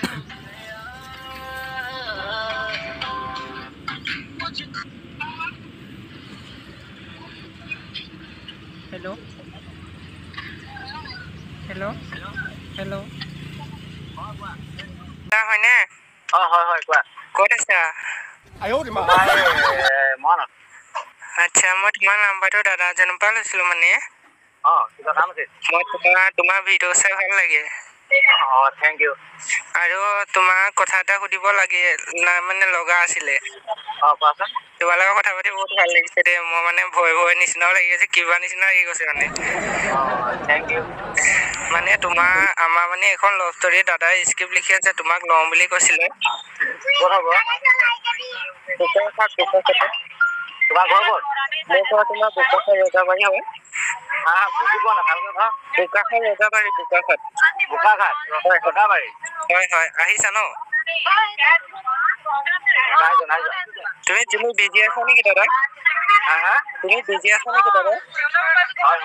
Hello. Hello. Hello. হয় নে? হয় কোৱা। ক'ত আছা? মন আচ্ছা, মই তোমাৰ নাম্বাৰটো দাদা এজনৰ পৰা লৈছিলোঁ মানে। কিবা কাম আছে? মই তোমাৰ ভিডিঅ' চাই ভাল লাগে। Thank you. আৰু তোমাক কথা এটা সুধিব লাগে মানে লগা আছিলে। কোৱাচোন। তোমাৰ লগত কথা পাতি বহুত ভাল লাগিছে দেই। মই মানে ভয় নিচিনাও লাগি আছে, কিবা নিচিনা লাগি গৈছে মানে। Thank you. মানে আমাৰ মানে এখন লাভ ষ্টৰী দাদাই স্ক্ৰিপ্ট লিখি আছে, তোমাক লওঁ বুলি কৈছিলে। ক'ত হ'ব? তোমাৰ ঘৰ ক'ত? মোৰ ঘৰ তোমাৰ বোকাখাত ৰজাবাৰী হয়। বুজি পোৱা নাই ভালকৈ কোৱা। বোকাখাত ৰজাবাৰী, বোকাখাত। বোকাখাত ৰজাবাৰী। হয় আহিছা ন? তুমি বিজি আছা নেকি দাদা? তুমি বিজি আছা নেকি দাদা? হয়।